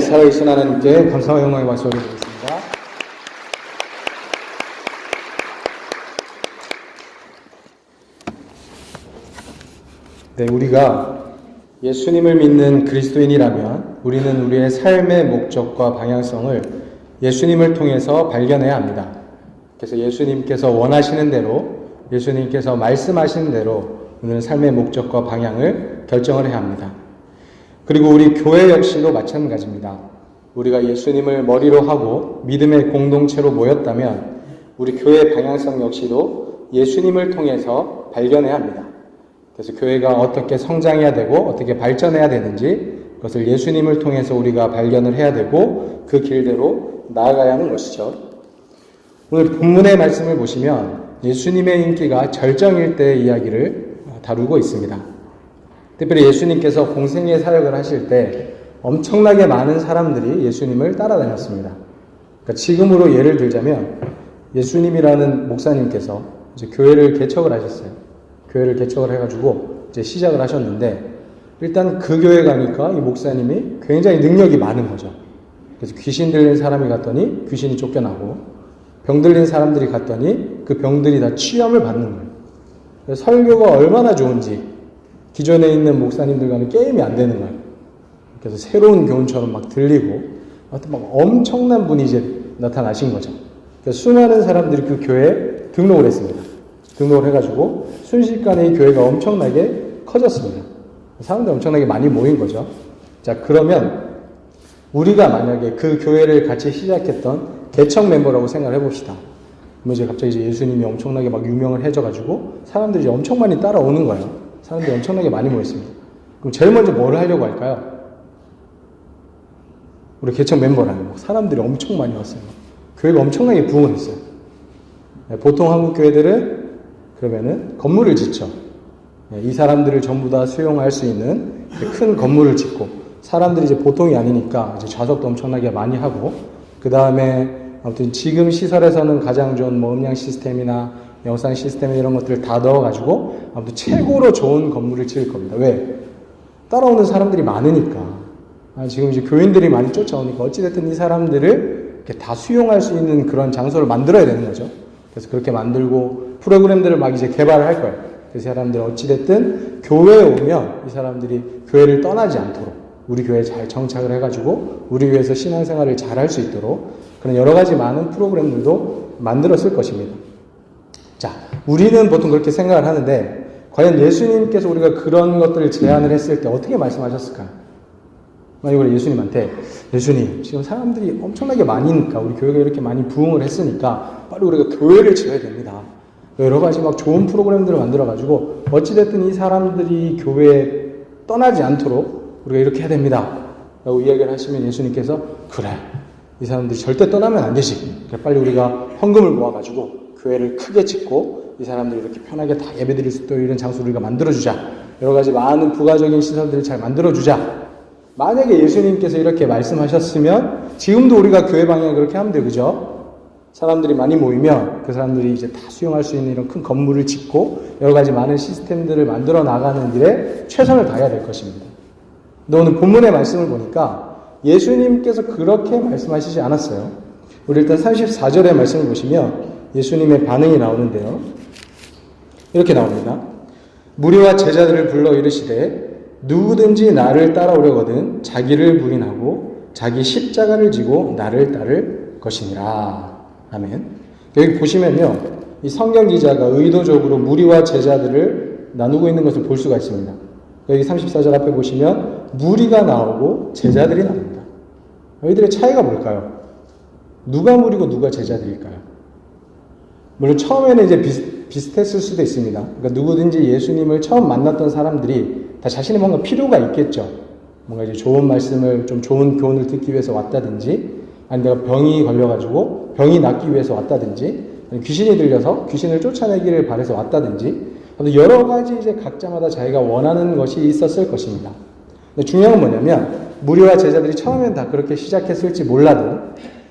살아계신 하나님께 감사와 영광의 박수 올려드리겠습니다. 네, 우리가 예수님을 믿는 그리스도인이라면 우리는 우리의 삶의 목적과 방향성을 예수님을 통해서 발견해야 합니다. 그래서 예수님께서 원하시는 대로, 예수님께서 말씀하시는 대로 우리는 삶의 목적과 방향을 결정을 해야 합니다. 그리고 우리 교회 역시도 마찬가지입니다. 우리가 예수님을 머리로 하고 믿음의 공동체로 모였다면 우리 교회의 방향성 역시도 예수님을 통해서 발견해야 합니다. 그래서 교회가 어떻게 성장해야 되고 어떻게 발전해야 되는지 그것을 예수님을 통해서 우리가 발견을 해야 되고 그 길대로 나아가야 하는 것이죠. 오늘 본문의 말씀을 보시면 예수님의 인기가 절정일 때의 이야기를 다루고 있습니다. 특별히 예수님께서 공생애 사역을 하실 때 엄청나게 많은 사람들이 예수님을 따라다녔습니다. 그러니까 지금으로 예를 들자면 예수님이라는 목사님께서 이제 교회를 개척을 하셨어요. 교회를 개척을 해가지고 이제 시작을 하셨는데 일단 그 교회 가니까 이 목사님이 굉장히 능력이 많은 거죠. 그래서 귀신 들린 사람이 갔더니 귀신이 쫓겨나고 병 들린 사람들이 갔더니 그 병들이 다 치유함을 받는 거예요. 그래서 설교가 얼마나 좋은지 기존에 있는 목사님들과는 게임이 안 되는 거예요. 그래서 새로운 교훈처럼 막 들리고, 하여튼 막 엄청난 분이 이제 나타나신 거죠. 그래서 수많은 사람들이 그 교회에 등록을 했습니다. 등록을 해가지고 순식간에 이 교회가 엄청나게 커졌습니다. 사람들이 엄청나게 많이 모인 거죠. 자, 그러면 우리가 만약에 그 교회를 같이 시작했던 개척 멤버라고 생각을 해봅시다. 그러면 이제 갑자기 이제 예수님이 엄청나게 막 유명을 해져가지고 사람들이 이제 엄청 많이 따라오는 거예요. 사람들이 엄청나게 많이 모였습니다. 그럼 제일 먼저 뭘 하려고 할까요? 우리 개척 멤버라는 거. 사람들이 엄청 많이 왔어요. 교회가 엄청나게 부흥을 했어요. 보통 한국 교회들은 그러면은 건물을 짓죠. 이 사람들을 전부 다 수용할 수 있는 큰 건물을 짓고 사람들이 이제 보통이 아니니까 이제 좌석도 엄청나게 많이 하고 그 다음에 아무튼 지금 시설에서는 가장 좋은 뭐 음량 시스템이나 영상 시스템 이런 것들을 다 넣어가지고 아무튼 최고로 좋은 건물을 지을 겁니다. 왜? 따라오는 사람들이 많으니까. 지금 이제 교인들이 많이 쫓아오니까 어찌됐든 이 사람들을 이렇게 다 수용할 수 있는 그런 장소를 만들어야 되는 거죠. 그래서 그렇게 만들고 프로그램들을 막 이제 개발을 할 거예요. 그래서 사람들이 어찌됐든 교회에 오면 이 사람들이 교회를 떠나지 않도록 우리 교회에 잘 정착을 해가지고 우리 교회에서 신앙생활을 잘 할 수 있도록 그런 여러 가지 많은 프로그램들도 만들었을 것입니다. 자, 우리는 보통 그렇게 생각을 하는데 과연 예수님께서 우리가 그런 것들을 제안을 했을 때 어떻게 말씀하셨을까요? 만약에 예수님한테 예수님 지금 사람들이 엄청나게 많으니까 우리 교회가 이렇게 많이 부흥을 했으니까 빨리 우리가 교회를 지어야 됩니다. 여러 가지 막 좋은 프로그램들을 만들어가지고 어찌됐든 이 사람들이 교회에 떠나지 않도록 우리가 이렇게 해야 됩니다. 라고 이야기를 하시면 예수님께서 그래 이 사람들이 절대 떠나면 안 되지. 그러니까 빨리 우리가 헌금을 모아가지고 교회를 크게 짓고 이 사람들이 이렇게 편하게 다 예배드릴 수 있도록 이런 장소를 우리가 만들어주자. 여러 가지 많은 부가적인 시설들을 잘 만들어주자. 만약에 예수님께서 이렇게 말씀하셨으면 지금도 우리가 교회 방향을 그렇게 하면 돼요. 그죠? 사람들이 많이 모이면 그 사람들이 이제 다 수용할 수 있는 이런 큰 건물을 짓고 여러 가지 많은 시스템들을 만들어 나가는 일에 최선을 다해야 될 것입니다. 근데 오늘 본문의 말씀을 보니까 예수님께서 그렇게 말씀하시지 않았어요. 우리 일단 34절의 말씀을 보시면 예수님의 반응이 나오는데요. 이렇게 나옵니다. 무리와 제자들을 불러 이르시되 누구든지 나를 따라오려거든 자기를 부인하고 자기 십자가를 지고 나를 따를 것이니라. 아멘. 여기 보시면요. 이 성경 기자가 의도적으로 무리와 제자들을 나누고 있는 것을 볼 수가 있습니다. 여기 34절 앞에 보시면 무리가 나오고 제자들이 나옵니다. 여기들의 차이가 뭘까요? 누가 무리고 누가 제자들일까요? 물론 처음에는 이제 비슷했을 수도 있습니다. 그러니까 누구든지 예수님을 처음 만났던 사람들이 다 자신의 뭔가 필요가 있겠죠. 뭔가 이제 좋은 말씀을 좀 좋은 교훈을 듣기 위해서 왔다든지, 아니 내가 병이 걸려가지고 병이 낫기 위해서 왔다든지, 아니 귀신이 들려서 귀신을 쫓아내기를 바라서 왔다든지, 여러 가지 이제 각자마다 자기가 원하는 것이 있었을 것입니다. 근데 중요한 건 뭐냐면 무리와 제자들이 처음엔 다 그렇게 시작했을지 몰라도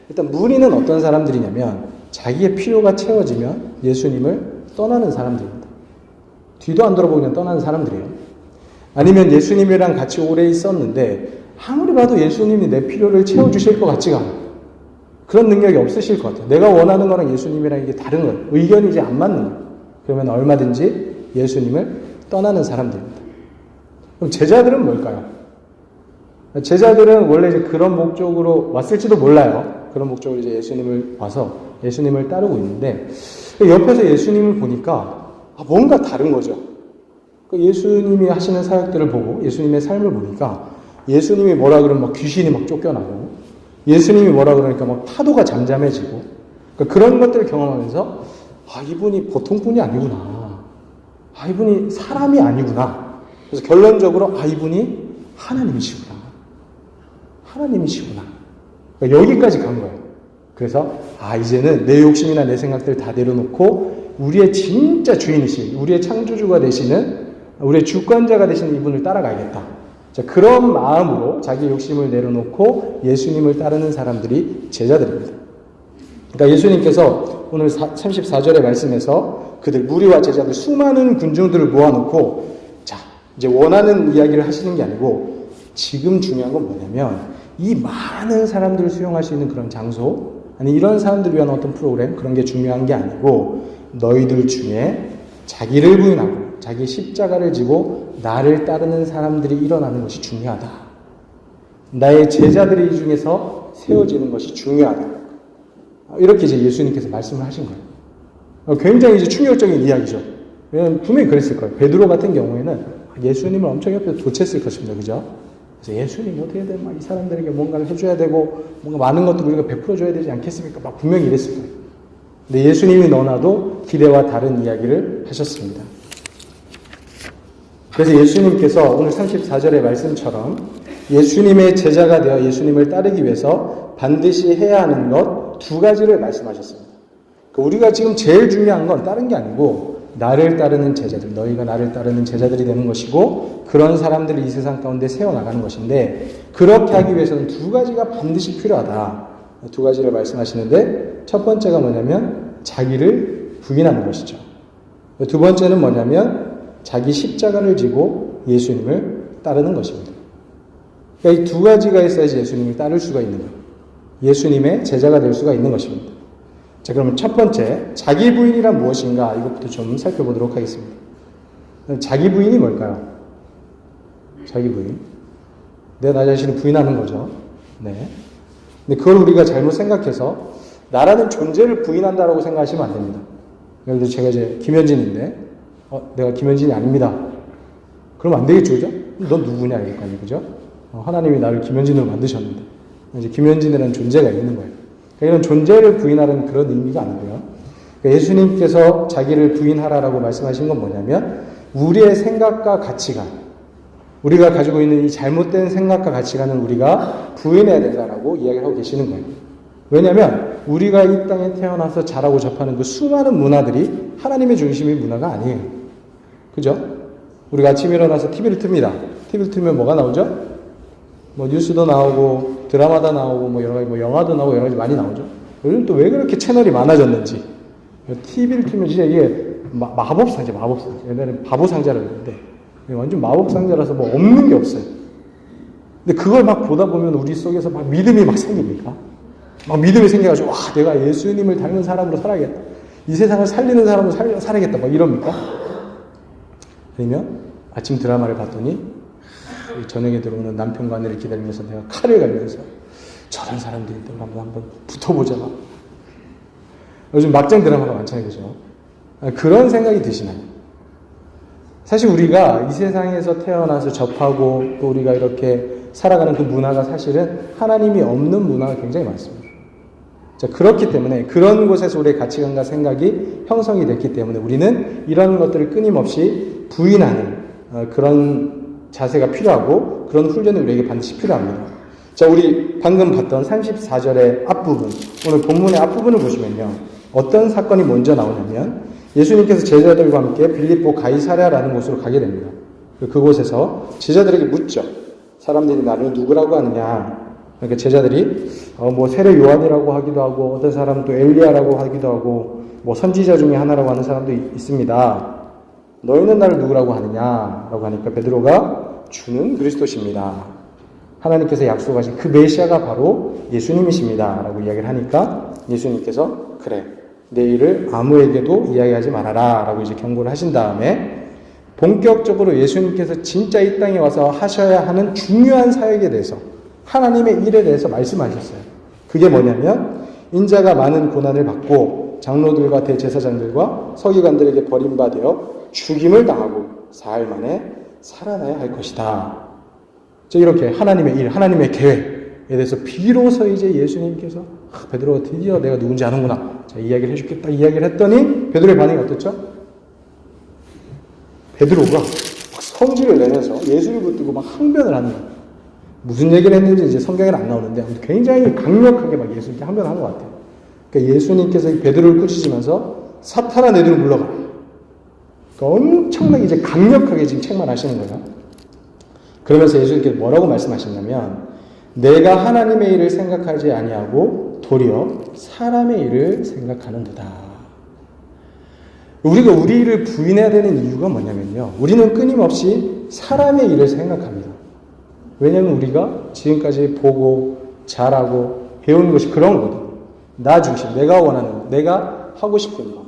일단 무리는 어떤 사람들이냐면 자기의 필요가 채워지면 예수님을 떠나는 사람들입니다. 뒤도 안 돌아보고 그냥 떠나는 사람들이에요. 아니면 예수님이랑 같이 오래 있었는데 아무리 봐도 예수님이 내 필요를 채워주실 것 같지가 않아요. 그런 능력이 없으실 것 같아요. 내가 원하는 거랑 예수님이랑 이게 다른 거예요. 의견이 이제 안 맞는 거예요. 그러면 얼마든지 예수님을 떠나는 사람들입니다. 그럼 제자들은 뭘까요? 제자들은 원래 이제 그런 목적으로 왔을지도 몰라요. 그런 목적으로 이제 예수님을 와서 예수님을 따르고 있는데, 옆에서 예수님을 보니까 뭔가 다른 거죠. 예수님이 하시는 사역들을 보고 예수님의 삶을 보니까 예수님이 뭐라 그러면 막 귀신이 막 쫓겨나고, 예수님이 뭐라 그러니까 막 파도가 잠잠해지고, 그런 것들을 경험하면서 이분이 보통 분이 아니구나. 이분이 사람이 아니구나. 그래서 결론적으로 이분이 하나님이시구나. 하나님이시구나. 여기까지 간 거예요. 그래서 이제는 내 욕심이나 내 생각들 다 내려놓고 우리의 진짜 주인이신, 우리의 창조주가 되시는, 우리의 주권자가 되시는 이분을 따라가야겠다. 자, 그런 마음으로 자기 욕심을 내려놓고 예수님을 따르는 사람들이 제자들입니다. 그러니까 예수님께서 오늘 34절의 말씀에서 그들, 무리와 제자들, 수많은 군중들을 모아놓고, 자, 이제 원하는 이야기를 하시는 게 아니고, 지금 중요한 건 뭐냐면, 이 많은 사람들을 수용할 수 있는 그런 장소, 아니 이런 사람들을 위한 어떤 프로그램, 그런 게 중요한 게 아니고, 너희들 중에 자기를 부인하고 자기 십자가를 지고 나를 따르는 사람들이 일어나는 것이 중요하다. 나의 제자들이 이 중에서 세워지는 것이 중요하다. 이렇게 이제 예수님께서 말씀을 하신 거예요. 굉장히 이제 충격적인 이야기죠. 왜냐하면 분명히 그랬을 거예요. 베드로 같은 경우에는 예수님을 엄청 옆에서 도쳤을 것입니다. 그죠? 그래서 예수님 어떻게 되면 이 사람들에게 뭔가를 해줘야 되고 뭔가 많은 것도 우리가 베풀어줘야 되지 않겠습니까? 막 분명히 이랬을 거예요. 근데 예수님이 너나도 기대와 다른 이야기를 하셨습니다. 그래서 예수님께서 오늘 34절의 말씀처럼 예수님의 제자가 되어 예수님을 따르기 위해서 반드시 해야 하는 것 두 가지를 말씀하셨습니다. 우리가 지금 제일 중요한 건 다른 게 아니고 나를 따르는 제자들, 너희가 나를 따르는 제자들이 되는 것이고 그런 사람들을 이 세상 가운데 세워나가는 것인데, 그렇게 하기 위해서는 두 가지가 반드시 필요하다. 두 가지를 말씀하시는데, 첫 번째가 뭐냐면 자기를 부인하는 것이죠. 두 번째는 뭐냐면 자기 십자가를 지고 예수님을 따르는 것입니다. 그러니까 이 두 가지가 있어야지 예수님을 따를 수가 있는 거예요. 예수님의 제자가 될 수가 있는 것입니다. 자, 그러면 첫 번째, 자기 부인이란 무엇인가? 이것부터 좀 살펴보도록 하겠습니다. 자기 부인이 뭘까요? 자기 부인. 내가 나 자신을 부인하는 거죠. 네. 근데 그걸 우리가 잘못 생각해서 나라는 존재를 부인한다라고 생각하시면 안 됩니다. 예를 들어 제가 이제 김현진인데, 내가 김현진이 아닙니다. 그러면 안 되겠죠, 그죠? 넌 누구냐, 이럴 거 아니에요, 그죠? 하나님이 나를 김현진으로 만드셨는데, 이제 김현진이라는 존재가 있는 거예요. 그러니까 이런 존재를 부인하는 그런 의미가 아니고요. 그러니까 예수님께서 자기를 부인하라라고 말씀하신 건 뭐냐면, 우리의 생각과 가치관, 우리가 가지고 있는 이 잘못된 생각과 가치관은 우리가 부인해야 된다라고 이야기를 하고 계시는 거예요. 왜냐하면 우리가 이 땅에 태어나서 자라고 접하는 그 수많은 문화들이 하나님의 중심인 문화가 아니에요. 그죠? 우리가 아침에 일어나서 TV를 틉니다. TV를 틀면 뭐가 나오죠? 뭐 뉴스도 나오고 드라마도 나오고 뭐 여러 가지 뭐 영화도 나오고 여러 가지 많이 나오죠. 요즘 또 왜 그렇게 채널이 많아졌는지. TV를 틀면 진짜 이게 마법 상자. 옛날에는 바보 상자라고 했는데 완전 마법 상자라서 뭐 없는 게 없어요. 근데 그걸 막 보다 보면 우리 속에서 막 믿음이 막 생깁니까? 막 믿음이 생겨가지고 와, 내가 예수님을 닮은 사람으로 살아야겠다. 이 세상을 살리는 사람으로 살아야겠다. 막 이럽니까? 그러면 아침 드라마를 봤더니 저녁에 들어오는 남편과 아내를 기다리면서 내가 칼을 갈면서 저런 사람들이 한번 붙어보자. 요즘 막장 드라마가 많잖아요, 그죠? 그런 생각이 드시나요? 사실 우리가 이 세상에서 태어나서 접하고 또 우리가 이렇게 살아가는 그 문화가 사실은 하나님이 없는 문화가 굉장히 많습니다. 자, 그렇기 때문에 그런 곳에서 우리의 가치관과 생각이 형성이 됐기 때문에 우리는 이런 것들을 끊임없이 부인하는 그런 자세가 필요하고 그런 훈련이 우리에게 반드시 필요합니다. 자, 우리 방금 봤던 34절의 앞부분, 오늘 본문의 앞부분을 보시면요. 어떤 사건이 먼저 나오냐면 예수님께서 제자들과 함께 빌립보 가이사랴라는 곳으로 가게 됩니다. 그곳에서 제자들에게 묻죠. 사람들이 나를 누구라고 하느냐. 그러니까 제자들이 뭐 세례 요한이라고 하기도 하고 어떤 사람은 또 엘리야라고 하기도 하고 뭐 선지자 중에 하나라고 하는 사람도 있습니다. 너희는 나를 누구라고 하느냐? 라고 하니까 베드로가 주는 그리스도십니다. 하나님께서 약속하신 그 메시아가 바로 예수님이십니다 라고 이야기를 하니까 예수님께서 그래, 내 일을 아무에게도 이야기하지 말아라 라고 이제 경고를 하신 다음에 본격적으로 예수님께서 진짜 이 땅에 와서 하셔야 하는 중요한 사역에 대해서, 하나님의 일에 대해서 말씀하셨어요. 그게 뭐냐면 인자가 많은 고난을 받고 장로들과 대제사장들과 서기관들에게 버림받아 죽임을 당하고 사흘 만에 살아나야 할 것이다. 이렇게 하나님의 일, 하나님의 계획에 대해서 비로소 이제 예수님께서 베드로가 드디어 내가 누군지 아는구나. 자, 이야기를 해주겠다. 이야기를 했더니 베드로의 반응이 어떻죠? 베드로가 막 성질을 내면서 예수를 붙들고 막 항변을 하는 거예요. 무슨 얘기를 했는지 이제 성경에는 안 나오는데 굉장히 강력하게 막 예수님께 항변한 것 같아요. 그러니까 예수님께서 베드로를 꾸짖으면서 사탄아 내들을 물러가라. 그러니까 엄청나게 이제 강력하게 지금 책망하시는 거예요. 그러면서 예수님께서 뭐라고 말씀하셨냐면 내가 하나님의 일을 생각하지 아니하고 도리어 사람의 일을 생각하는도다. 우리가 우리 일을 부인해야 되는 이유가 뭐냐면요. 우리는 끊임없이 사람의 일을 생각합니다. 왜냐하면 우리가 지금까지 보고 잘하고 배운 것이 그런 거거든요. 나 중심, 내가 원하는, 내가 하고 싶은 것.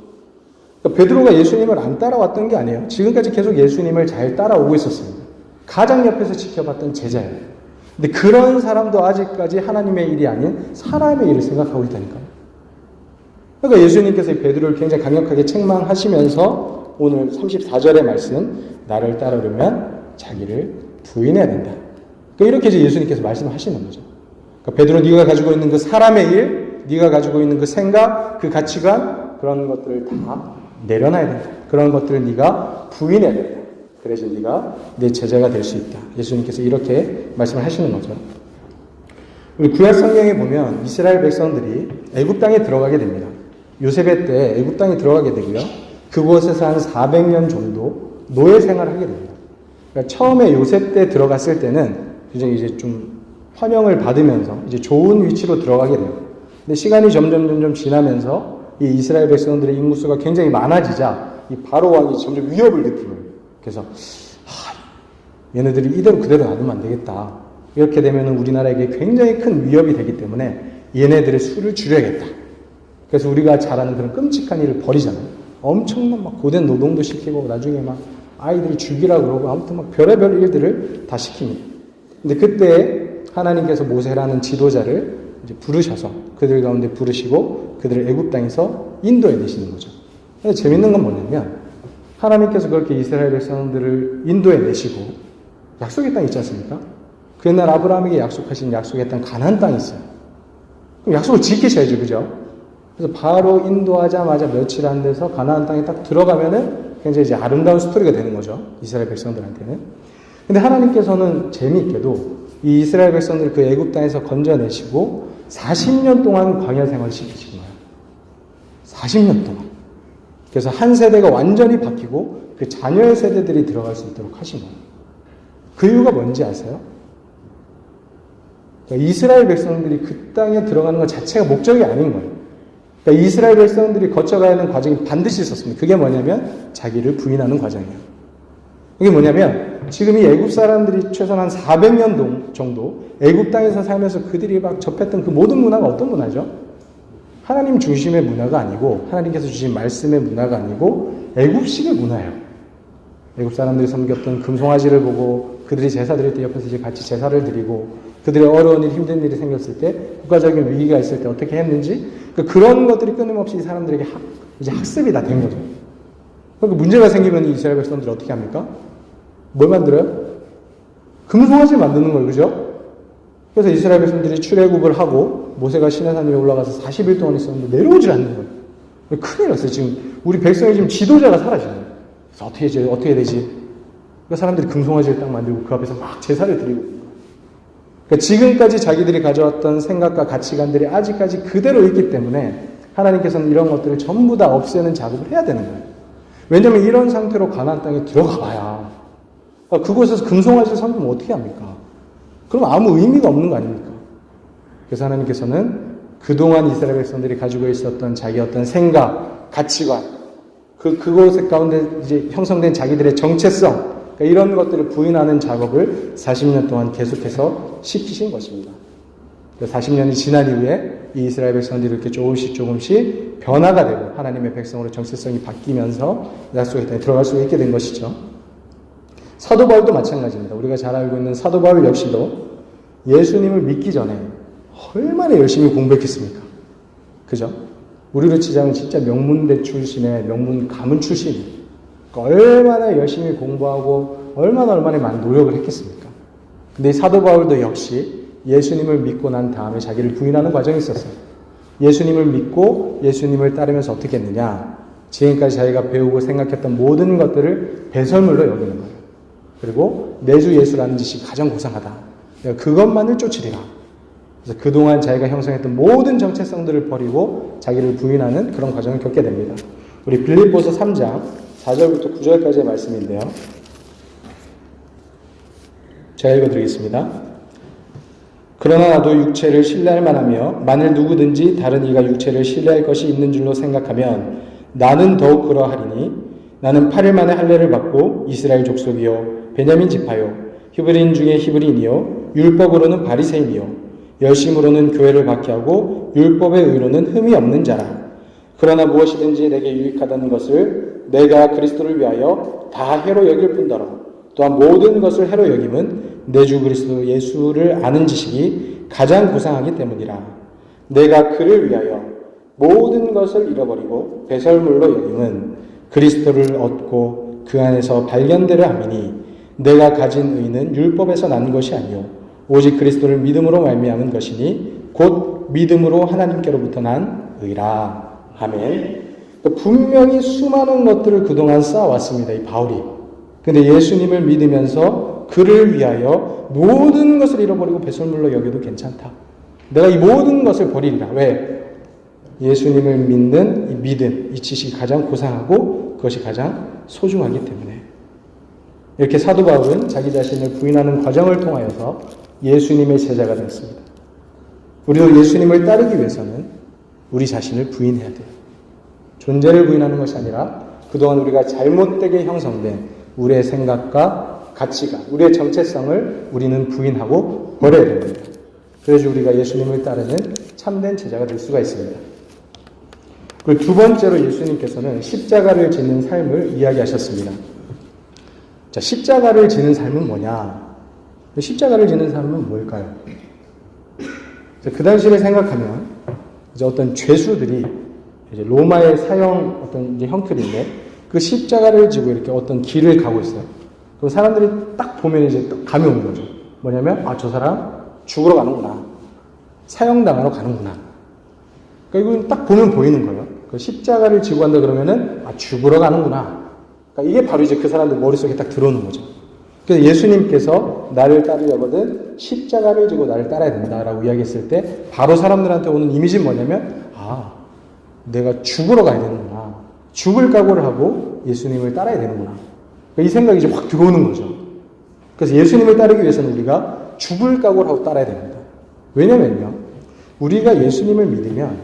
그러니까 베드로가 예수님을 안 따라왔던 게 아니에요. 지금까지 계속 예수님을 잘 따라오고 있었습니다. 가장 옆에서 지켜봤던 제자예요. 근데 그런 사람도 아직까지 하나님의 일이 아닌 사람의 일을 생각하고 있다니까요. 그러니까 예수님께서 베드로를 굉장히 강력하게 책망하시면서 오늘 34절의 말씀, 나를 따르려면 자기를 부인해야 된다. 그러니까 이렇게 이제 예수님께서 말씀하시는 거죠. 그러니까 베드로, 네가 가지고 있는 그 사람의 일, 네가 가지고 있는 그 생각, 그 가치관, 그런 것들을 다 내려놔야 된다. 그런 것들을 네가 부인해야 된다. 그래서 네가 내 제자가 될 수 있다. 예수님께서 이렇게 말씀을 하시는 거죠. 우리 구약 성경에 보면 이스라엘 백성들이 애굽 땅에 들어가게 됩니다. 요셉의 때 애굽 땅에 들어가게 되고요. 그곳에서 한 400년 정도 노예 생활을 하게 됩니다. 그러니까 처음에 요셉 때 들어갔을 때는 굉장히 이제 좀 환영을 받으면서 이제 좋은 위치로 들어가게 돼요. 근데 시간이 점점 지나면서 이 이스라엘 백성들의 인구수가 굉장히 많아지자 이 바로 왕이 점점 위협을 느끼는. 그래서 얘네들이 이대로 그대로 놔두면 안 되겠다. 이렇게 되면 우리나라에게 굉장히 큰 위협이 되기 때문에 얘네들의 수를 줄여야겠다. 그래서 우리가 잘하는 그런 끔찍한 일을 벌이잖아요. 엄청난 막 고된 노동도 시키고 나중에 막 아이들이 죽이라 그러고 아무튼 막 별의별 일들을 다 시킵니다. 근데 그때 하나님께서 모세라는 지도자를 이제 부르셔서 그들 가운데 부르시고 그들을 애굽 땅에서 인도해 내시는 거죠. 근데 재밌는 건 뭐냐면 하나님께서 그렇게 이스라엘 백성들을 인도해 내시고 약속의 땅 있지 않습니까? 그 옛날 아브라함에게 약속하신 약속의 땅 가나안 땅이 있어요. 그럼 약속을 지키셔야죠, 그죠? 그래서 바로 인도하자마자 며칠 안 돼서 가나안 땅에 딱 들어가면은 굉장히 이제 아름다운 스토리가 되는 거죠, 이스라엘 백성들한테는. 근데 하나님께서는 재미있게도 이 이스라엘 백성들을 그 애굽 땅에서 건져내시고 40년 동안 광야 생활을 시키신 거예요. 40년 동안. 그래서 한 세대가 완전히 바뀌고 그 자녀의 세대들이 들어갈 수 있도록 하신 거예요. 그 이유가 뭔지 아세요? 그러니까 이스라엘 백성들이 그 땅에 들어가는 것 자체가 목적이 아닌 거예요. 그러니까 이스라엘 백성들이 거쳐가야 하는 과정이 반드시 있었습니다. 그게 뭐냐면 자기를 부인하는 과정이에요. 이게 뭐냐면 지금 이 애굽 사람들이 최소한 한 400년 정도 애굽 땅에서 살면서 그들이 막 접했던 그 모든 문화가 어떤 문화죠? 하나님 중심의 문화가 아니고 하나님께서 주신 말씀의 문화가 아니고 애굽식의 문화예요. 애굽 사람들이 섬겼던 금송아지를 보고 그들이 제사 드릴 때 옆에서 이제 같이 제사를 드리고 그들의 어려운 일, 힘든 일이 생겼을 때 국가적인 위기가 있을 때 어떻게 했는지 그런 것들이 끊임없이 이 사람들에게 이제 학습이 다 된 거죠. 그러니까 문제가 생기면 이 이스라엘 백성들이 어떻게 합니까? 뭘 만들어요? 금송아지 만드는 거예요. 그죠? 그래서 이스라엘 백성들이 출애굽을 하고 모세가 시내산 위에 올라가서 40일 동안 있었는데 내려오질 않는 거예요. 큰일 났어요. 지금 우리 백성이 지금 지도자가 사라지는 거예요. 그래서 어떻게 되지? 그러니까 사람들이 금송아지를 딱 만들고 그 앞에서 막 제사를 드리고. 그러니까 지금까지 자기들이 가져왔던 생각과 가치관들이 아직까지 그대로 있기 때문에 하나님께서는 이런 것들을 전부 다 없애는 작업을 해야 되는 거예요. 왜냐하면 이런 상태로 가나안 땅에 들어가 봐야 그곳에서 금송아지를 섬기면 어떻게 합니까? 그럼 아무 의미가 없는 거 아닙니까? 그래서 하나님께서는 그동안 이스라엘 백성들이 가지고 있었던 자기 어떤 생각, 가치관, 그곳 가운데 이제 형성된 자기들의 정체성, 그러니까 이런 것들을 부인하는 작업을 40년 동안 계속해서 시키신 것입니다. 40년이 지난 이후에 이 이스라엘 백성들이 이렇게 조금씩 변화가 되고 하나님의 백성으로 정체성이 바뀌면서 약속의 땅에 들어갈 수 있게 된 것이죠. 사도 바울도 마찬가지입니다. 우리가 잘 알고 있는 사도 바울 역시도 예수님을 믿기 전에 얼마나 열심히 공부했겠습니까? 그죠? 우리로 치자면 진짜 명문대 출신의 명문 가문 출신이 얼마나 열심히 공부하고 얼마나 많은 노력을 했겠습니까? 근데 사도 바울도 역시 예수님을 믿고 난 다음에 자기를 부인하는 과정이 있었어요. 예수님을 믿고 예수님을 따르면서 어떻게 했느냐? 지금까지 자기가 배우고 생각했던 모든 것들을 배설물로 여기는 거예요. 그리고 내 주 예수라는 짓이 가장 고상하다. 내가 그것만을 쫓으리라. 그래서 그동안 자기가 형성했던 모든 정체성들을 버리고 자기를 부인하는 그런 과정을 겪게 됩니다. 우리 빌립보서 3장 4절부터 9절까지의 말씀인데요. 제가 읽어드리겠습니다. 그러나 나도 육체를 신뢰할 만하며 만일 누구든지 다른 이가 육체를 신뢰할 것이 있는 줄로 생각하면 나는 더욱 그러하리니 나는 8일 만에 할례를 받고 이스라엘 족속이요 베냐민 지파요 히브리인 중에 히브리인이요 율법으로는 바리새인이요 열심으로는 교회를 박해하고 율법의 의로는 흠이 없는 자라. 그러나 무엇이든지 내게 유익하다는 것을 내가 그리스도를 위하여 다 해로 여길 뿐더러 또한 모든 것을 해로 여김은 내 주 그리스도 예수를 아는 지식이 가장 고상하기 때문이라. 내가 그를 위하여 모든 것을 잃어버리고 배설물로 여김은 그리스도를 얻고 그 안에서 발견되려 함이니 내가 가진 의는 율법에서 난 것이 아니요 오직 그리스도를 믿음으로 말미암은 것이니 곧 믿음으로 하나님께로부터 난 의라. 아멘. 분명히 수많은 것들을 그동안 쌓아왔습니다. 이 바울이. 근데 예수님을 믿으면서 그를 위하여 모든 것을 잃어버리고 배설물로 여겨도 괜찮다. 내가 이 모든 것을 버리리라. 왜? 예수님을 믿는 이 믿음, 이 지식이 가장 고상하고 그것이 가장 소중하기 때문에. 이렇게 사도 바울은 자기 자신을 부인하는 과정을 통하여서 예수님의 제자가 됐습니다. 우리도 예수님을 따르기 위해서는 우리 자신을 부인해야 돼요. 존재를 부인하는 것이 아니라 그동안 우리가 잘못되게 형성된 우리의 생각과 가치가, 우리의 정체성을 우리는 부인하고 버려야 됩니다. 그래서 우리가 예수님을 따르는 참된 제자가 될 수가 있습니다. 그리고 두 번째로 예수님께서는 십자가를 지는 삶을 이야기하셨습니다. 자, 십자가를 지는 삶은 뭐냐? 십자가를 지는 삶은 뭘까요? 그 당시를 생각하면 이제 어떤 죄수들이 이제 로마의 사형 어떤 이제 형틀인데 그 십자가를 지고 이렇게 어떤 길을 가고 있어요. 그럼 사람들이 딱 보면 이제 감이 오는 거죠. 뭐냐면 아, 저 사람 죽으러 가는구나. 사형당하러 가는구나. 그러니까 이건 딱 보면 보이는 거예요. 그 십자가를 지고 간다 그러면은 아, 죽으러 가는구나. 그러니까 이게 바로 이제 그 사람들 머릿속에 딱 들어오는 거죠. 그래서 예수님께서 나를 따르려거든 십자가를 지고 나를 따라야 된다라고 이야기했을 때 바로 사람들한테 오는 이미지는 뭐냐면 아, 내가 죽으러 가야 되는구나. 죽을 각오를 하고 예수님을 따라야 되는구나. 그러니까 이 생각이 이제 확 들어오는 거죠. 그래서 예수님을 따르기 위해서는 우리가 죽을 각오를 하고 따라야 됩니다. 왜냐면요, 우리가 예수님을 믿으면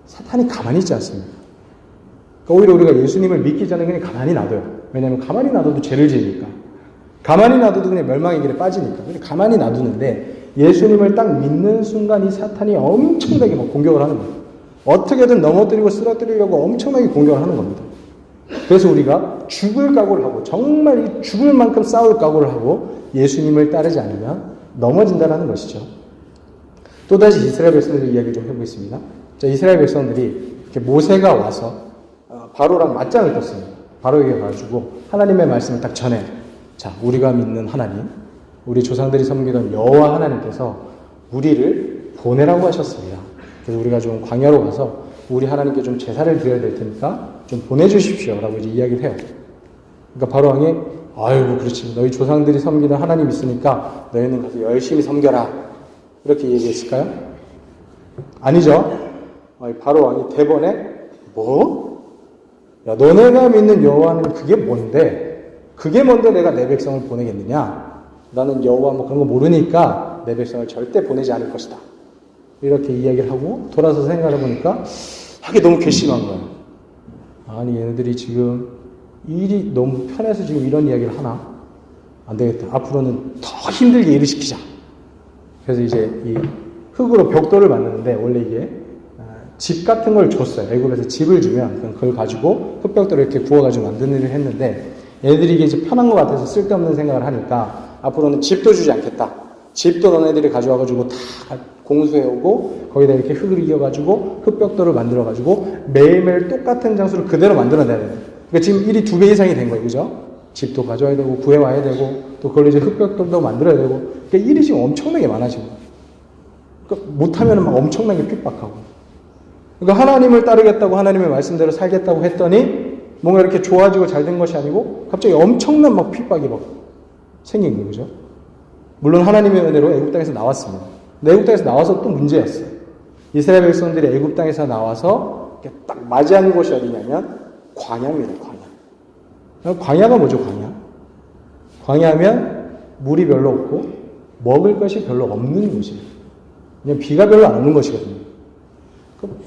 사탄이 가만히 있지 않습니다. 그러니까 오히려 우리가 예수님을 믿기 전에 그냥 가만히 놔둬요. 왜냐하면 가만히 놔둬도 죄를 지으니까. 가만히 놔둬도 그냥 멸망의 길에 빠지니까. 그냥 가만히 놔두는데 예수님을 딱 믿는 순간 이 사탄이 엄청나게 막 공격을 하는 거예요. 어떻게든 넘어뜨리고 쓰러뜨리려고 엄청나게 공격을 하는 겁니다. 그래서 우리가 죽을 각오를 하고 정말 죽을 만큼 싸울 각오를 하고 예수님을 따르지 않으면 넘어진다는 것이죠. 또다시 이스라엘 백성들 이야기 좀 해보겠습니다. 자, 이스라엘 백성들이 이렇게 모세가 와서 바로랑 맞짱을 떴습니다. 바로에게 가지고 하나님의 말씀을 딱 전해. 자, 우리가 믿는 하나님, 우리 조상들이 섬기던 여호와 하나님께서 우리를 보내라고 하셨습니다. 그래서 우리가 좀 광야로 가서 우리 하나님께 좀 제사를 드려야 될 테니까 좀 보내주십시오 라고 이제 이야기를 해요. 그러니까 바로 왕이 아이고 그렇지, 너희 조상들이 섬기는 하나님 있으니까 너희는 가서 열심히 섬겨라 이렇게 얘기했을까요? 아니죠. 바로 왕이 대번에 뭐? 야, 너네가 믿는 여호와는 그게 뭔데? 그게 뭔데 내가 내 백성을 보내겠느냐? 나는 여호와 뭐 그런 거 모르니까 내 백성을 절대 보내지 않을 것이다. 이렇게 이야기를 하고 돌아서 생각해 보니까 하기 너무 괘씸한 거예요. 아니 얘네들이 지금 일이 너무 편해서 지금 이런 이야기를 하나? 안 되겠다. 앞으로는 더 힘들게 일을 시키자. 그래서 이제 이 흙으로 벽돌을 만드는데 원래 이게 집 같은 걸 줬어요. 애굽에서 집을 주면 그걸 가지고 흙벽돌을 이렇게 구워가지고 만드는 일을 했는데 얘들이 이게 이제 편한 것 같아서 쓸데없는 생각을 하니까 앞으로는 집도 주지 않겠다. 집도 너네들이 가져와가지고 다 공수해오고 거기다 이렇게 흙을 이어가지고 흙벽돌을 만들어가지고 매일매일 똑같은 장소를 그대로 만들어내야 돼요. 그러니까 지금 일이 2배 이상이 된 거예요. 그죠? 집도 가져와야 되고 구해와야 되고 또 그걸 이제 흙벽돌도 만들어야 되고 그러니까 일이 지금 엄청나게 많아진 거예요. 그러니까 못하면 막 엄청나게 핍박하고 그러니까 하나님을 따르겠다고 하나님의 말씀대로 살겠다고 했더니 뭔가 이렇게 좋아지고 잘 된 것이 아니고 갑자기 엄청난 막 핍박이 막 생긴 거예요. 그죠? 물론 하나님의 은혜로 애굽 땅에서 나왔습니다. 근데 애굽 땅에서 나와서 또 문제였어요. 이스라엘 백성들이 애굽 땅에서 나와서 딱 맞이하는 곳이 어디냐면 광야입니다. 광야. 광야가 뭐죠? 광야? 광야하면 물이 별로 없고 먹을 것이 별로 없는 곳이에요. 그냥 비가 별로 안 오는 것이거든요.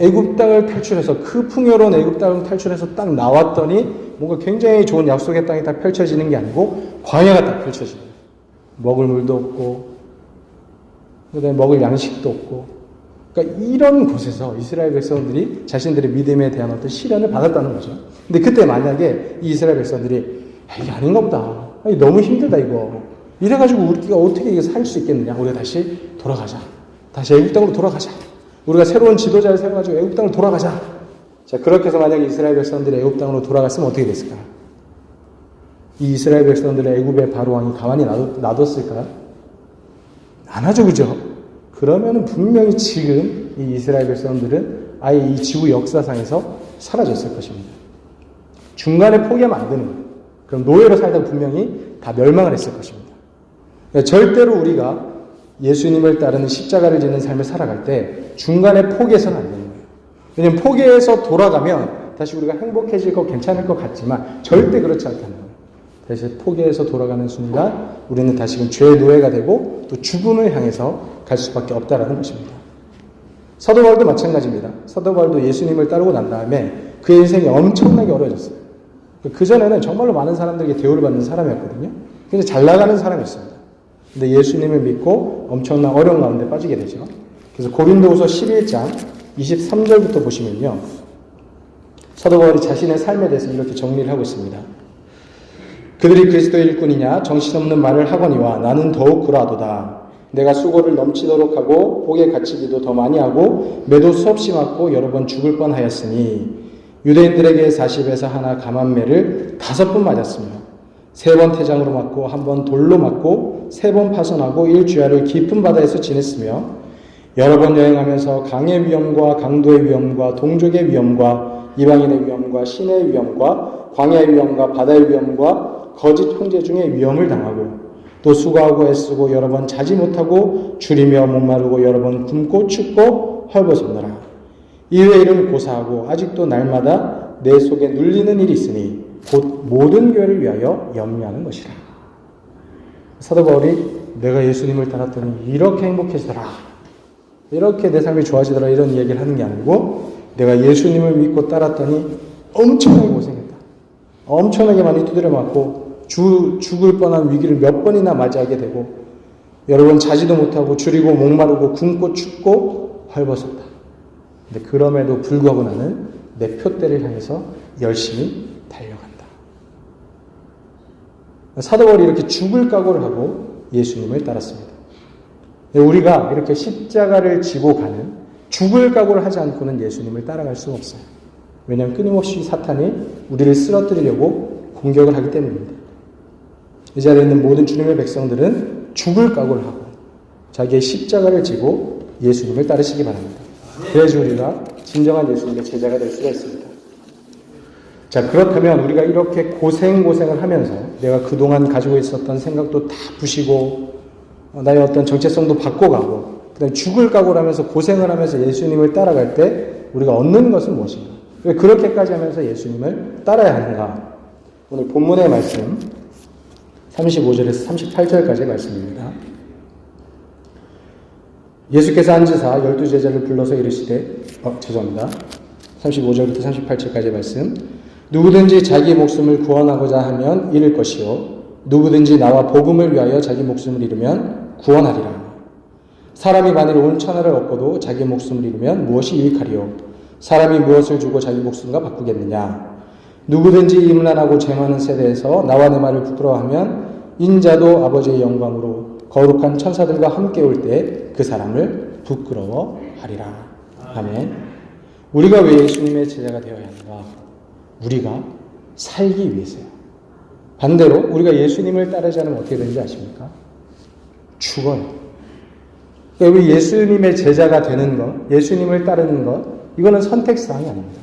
애굽 땅을 탈출해서 그 풍요로운 애굽 땅을 탈출해서 딱 나왔더니 뭔가 굉장히 좋은 약속의 땅이 딱 펼쳐지는 게 아니고 광야가 딱 펼쳐지는 거예요. 먹을 물도 없고 그다음에 먹을 양식도 없고 그러니까 이런 곳에서 이스라엘 백성들이 자신들의 믿음에 대한 어떤 시련을 받았다는 거죠. 근데 그때 만약에 이 이스라엘 백성들이 이게 아닌가 보다. 아니, 너무 힘들다 이거. 이래가지고 우리가 어떻게 이게 살 수 있겠느냐. 우리가 다시 돌아가자. 다시 애굽 땅으로 돌아가자. 우리가 새로운 지도자를 세워가지고 애굽 땅으로 돌아가자. 자, 그렇게 해서 만약에 이스라엘 백성들이 애굽 땅으로 돌아갔으면 어떻게 됐을까? 이 이스라엘 백성들의 애굽의 바로 왕이 가만히 놔뒀을까요? 안 하죠, 그죠? 그러면은 분명히 지금 이 이스라엘 백성들은 아예 이 지구 역사상에서 사라졌을 것입니다. 중간에 포기하면 안 되는 거예요. 그럼 노예로 살다가 분명히 다 멸망을 했을 것입니다. 그러니까 절대로 우리가 예수님을 따르는 십자가를 지는 삶을 살아갈 때 중간에 포기해서는 안 되는 거예요. 왜냐하면 포기해서 돌아가면 다시 우리가 행복해질 거 괜찮을 것 같지만 절대 그렇지 않다는 거예요. 다시 포기해서 돌아가는 순간 우리는 다시금 죄의 노예가 되고 또 죽음을 향해서 갈 수밖에 없다라는 것입니다. 사도 바울도 마찬가지입니다. 사도 바울도 예수님을 따르고 난 다음에 그의 인생이 엄청나게 어려워졌어요. 그전에는 정말로 많은 사람들에게 대우를 받는 사람이었거든요. 굉장히 잘 나가는 사람이었습니다. 근데 예수님을 믿고 엄청난 어려운 가운데 빠지게 되죠. 그래서 고린도후서 11장 23절부터 보시면요. 사도 바울이 자신의 삶에 대해서 이렇게 정리를 하고 있습니다. 그들이 그리스도의 일꾼이냐 정신없는 말을 하거니와 나는 더욱 그러하도다. 내가 수고를 넘치도록 하고 복에 갇히기도 더 많이 하고 매도 수없이 맞고 여러 번 죽을 뻔하였으니 유대인들에게 40에서 하나 감한매를 5번 맞았으며 3번 태장으로 맞고 1번 돌로 맞고 3번 파손하고 1주야를 깊은 바다에서 지냈으며 여러 번 여행하면서 강의 위험과 강도의 위험과 동족의 위험과 이방인의 위험과 신의 위험과 광야의 위험과 바다의 위험과 거짓 형제 중에 위험을 당하고 또 수고하고 애쓰고 여러 번 자지 못하고 줄이며 목마르고 여러 번 굶고 춥고 헐벗었노라. 이외의 일은 고사하고 아직도 날마다 내 속에 눌리는 일이 있으니 곧 모든 교회를 위하여 염려하는 것이라. 사도 바울이 내가 예수님을 따랐더니 이렇게 행복해지더라. 이렇게 내 삶이 좋아지더라 이런 얘기를 하는 게 아니고 내가 예수님을 믿고 따랐더니 엄청나게 고생했다. 엄청나게 많이 두드려 맞고 죽을 뻔한 위기를 몇 번이나 맞이하게 되고 여러 번 자지도 못하고 줄이고 목마르고 굶고 춥고 헐벗었다. 근데 그럼에도 불구하고 나는 내 표대를 향해서 열심히 달려간다. 사도 바울이 이렇게 죽을 각오를 하고 예수님을 따랐습니다. 우리가 이렇게 십자가를 지고 가는 죽을 각오를 하지 않고는 예수님을 따라갈 수 없어요. 왜냐하면 끊임없이 사탄이 우리를 쓰러뜨리려고 공격을 하기 때문입니다. 이 자리에 있는 모든 주님의 백성들은 죽을 각오를 하고 자기의 십자가를 지고 예수님을 따르시기 바랍니다. 그래야지 우리가 진정한 예수님의 제자가 될 수가 있습니다. 자, 그렇다면 우리가 이렇게 고생을 하면서 내가 그동안 가지고 있었던 생각도 다 부시고 나의 어떤 정체성도 바꿔가고 그다음에 죽을 각오를 하면서 고생을 하면서 예수님을 따라갈 때 우리가 얻는 것은 무엇인가? 왜 그렇게까지 하면서 예수님을 따라야 하는가? 오늘 본문의 말씀 35절에서 38절까지의 말씀입니다. 예수께서 앉으사 12제자를 불러서 이르시되 35절부터 38절까지의 말씀. 누구든지 자기 목숨을 구원하고자 하면 잃을 것이요 누구든지 나와 복음을 위하여 자기 목숨을 잃으면 구원하리라. 사람이 만일 온 천하를 얻고도 자기 목숨을 잃으면 무엇이 유익하리요? 사람이 무엇을 주고 자기 목숨과 바꾸겠느냐? 누구든지 임란하고 재많은 세대에서 나와 내 말을 부끄러워하면 인자도 아버지의 영광으로 거룩한 천사들과 함께 올 때 그 사람을 부끄러워하리라. 아멘. 우리가 왜 예수님의 제자가 되어야 하는가? 우리가 살기 위해서요. 반대로 우리가 예수님을 따르지 않으면 어떻게 되는지 아십니까? 죽어요. 그러니까 우리 예수님의 제자가 되는 것, 예수님을 따르는 것, 이거는 선택사항이 아닙니다.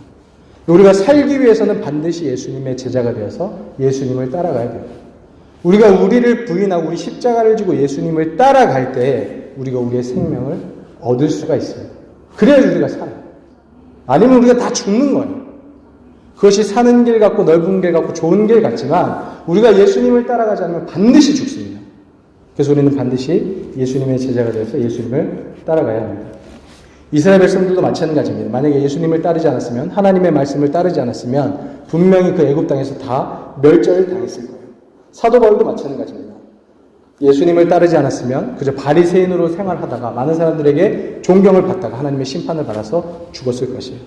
우리가 살기 위해서는 반드시 예수님의 제자가 되어서 예수님을 따라가야 돼요. 우리가 우리를 부인하고 우리 십자가를 지고 예수님을 따라갈 때 우리가 우리의 생명을 얻을 수가 있어요. 그래야지 우리가 살아요. 아니면 우리가 다 죽는 거예요. 그것이 사는 길 같고 넓은 길 같고 좋은 길 같지만 우리가 예수님을 따라가지 않으면 반드시 죽습니다. 그래서 우리는 반드시 예수님의 제자가 되어서 예수님을 따라가야 합니다. 이스라엘 백성들도 마찬가지입니다. 만약에 예수님을 따르지 않았으면, 하나님의 말씀을 따르지 않았으면 분명히 그 애굽 땅에서 다 멸절을 당했을 거예요. 사도 바울도 마찬가지입니다. 예수님을 따르지 않았으면 그저 바리새인으로 생활하다가 많은 사람들에게 존경을 받다가 하나님의 심판을 받아서 죽었을 것이에요.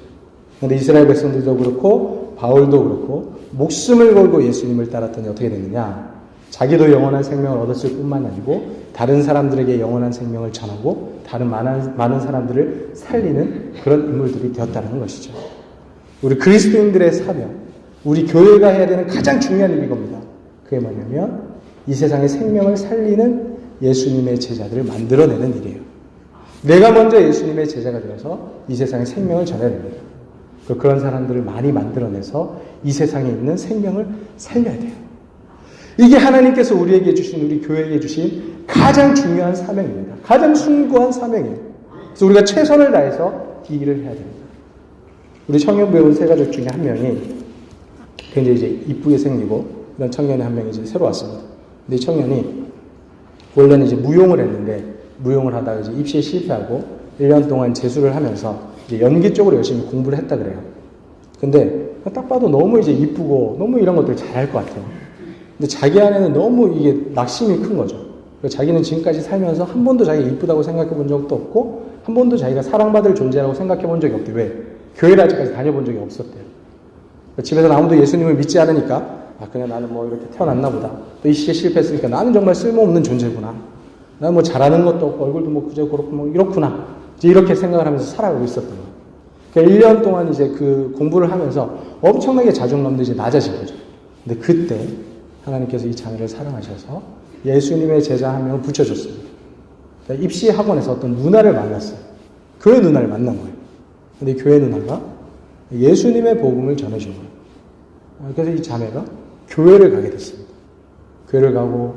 그런데 이스라엘 백성들도 그렇고 바울도 그렇고 목숨을 걸고 예수님을 따랐더니 어떻게 됐느냐? 자기도 영원한 생명을 얻었을 뿐만 아니고 다른 사람들에게 영원한 생명을 전하고 다른 많은 사람들을 살리는 그런 인물들이 되었다는 것이죠. 우리 그리스도인들의 사명, 우리 교회가 해야 되는 가장 중요한 일이 이겁니다. 그게 뭐냐면 이 세상의 생명을 살리는 예수님의 제자들을 만들어내는 일이에요. 내가 먼저 예수님의 제자가 되어서 이 세상의 생명을 전해야 됩니다. 그런 사람들을 많이 만들어내서 이 세상에 있는 생명을 살려야 돼요. 이게 하나님께서 우리에게 주신, 우리 교회에게 주신 가장 중요한 사명입니다. 가장 숭고한 사명이에요. 그래서 우리가 최선을 다해서 이 일을 해야 됩니다. 우리 청년 배운 세 가족 중에 한 명이 굉장히 이제 이쁘게 생기고 그런 청년이 한 명이 이제 새로 왔습니다. 근데 이 청년이 원래는 이제 무용을 했는데 무용을 하다가 이제 입시에 실패하고 1년 동안 재수를 하면서 이제 연기 쪽으로 열심히 공부를 했다 그래요. 근데 딱 봐도 너무 이제 이쁘고 너무 이런 것들 잘할 것 같아요. 근데 자기 안에는 너무 이게 낙심이 큰 거죠. 자기는 지금까지 살면서 한 번도 자기가 이쁘다고 생각해 본 적도 없고 한 번도 자기가 사랑받을 존재라고 생각해 본 적이 없대요. 왜? 교회를 아직까지 다녀본 적이 없었대요. 집에서 아무도 예수님을 믿지 않으니까 그냥 나는 뭐 이렇게 태어났나 보다. 또 이 시에 실패했으니까 나는 정말 쓸모없는 존재구나. 나는 뭐 잘하는 것도 없고 얼굴도 뭐 그저 그렇고 뭐 이렇구나. 이제 이렇게 생각을 하면서 살아가고 있었던 거예요. 그러니까 1년 동안 이제 그 공부를 하면서 엄청나게 자존감도 이제 낮아진 거죠. 근데 그때 하나님께서 이 자매를 사랑하셔서 예수님의 제자 한 명을 붙여줬습니다. 그러니까 입시 학원에서 어떤 누나를 만났어요. 교회 누나를 만난 거예요. 근데 교회 누나가 예수님의 복음을 전해준 거예요. 그래서 이 자매가 교회를 가게 됐습니다. 교회를 가고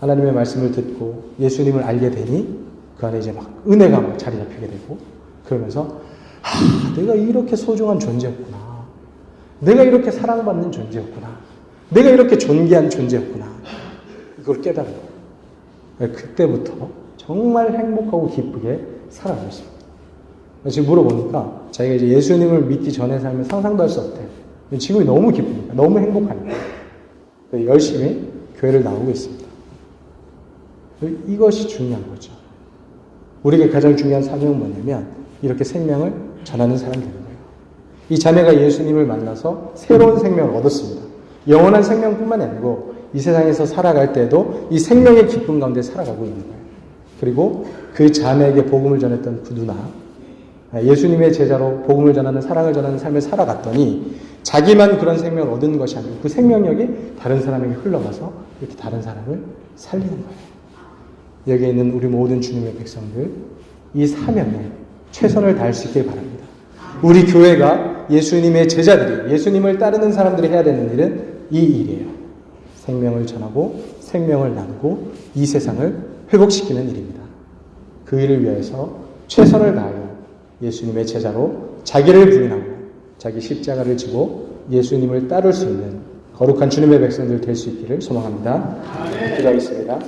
하나님의 말씀을 듣고 예수님을 알게 되니 그 안에 이제 막 은혜가 막 자리 잡히게 되고 그러면서 내가 이렇게 소중한 존재였구나. 내가 이렇게 사랑받는 존재였구나. 내가 이렇게 존귀한 존재였구나. 이걸 깨달은 거예요. 그때부터 정말 행복하고 기쁘게 살아가고 있습니다. 지금 물어보니까 자기가 이제 예수님을 믿기 전에 삶을 상상도 할 수 없대요. 지금이 너무 기쁘니까, 너무 행복하니까. 열심히 교회를 나오고 있습니다. 이것이 중요한 거죠. 우리에게 가장 중요한 사명은 뭐냐면 이렇게 생명을 전하는 사람이 되는 거예요. 이 자매가 예수님을 만나서 새로운 생명을 얻었습니다. 영원한 생명뿐만 아니고 이 세상에서 살아갈 때도 이 생명의 기쁨 가운데 살아가고 있는 거예요. 그리고 그 자매에게 복음을 전했던 그 누나, 예수님의 제자로 복음을 전하는 사랑을 전하는 삶을 살아갔더니 자기만 그런 생명을 얻은 것이 아니고 그 생명력이 다른 사람에게 흘러가서 이렇게 다른 사람을 살리는 거예요. 여기에 있는 우리 모든 주님의 백성들, 이 사명에 최선을 다할 수 있길 바랍니다. 우리 교회가 예수님의 제자들이, 예수님을 따르는 사람들이 해야 되는 일은 이 일이에요. 생명을 전하고 생명을 나누고 이 세상을 회복시키는 일입니다. 그 일을 위해서 최선을 다하여 예수님의 제자로 자기를 부인하고 자기 십자가를 지고 예수님을 따를 수 있는 거룩한 주님의 백성들 될 수 있기를 소망합니다. 기도하겠습니다.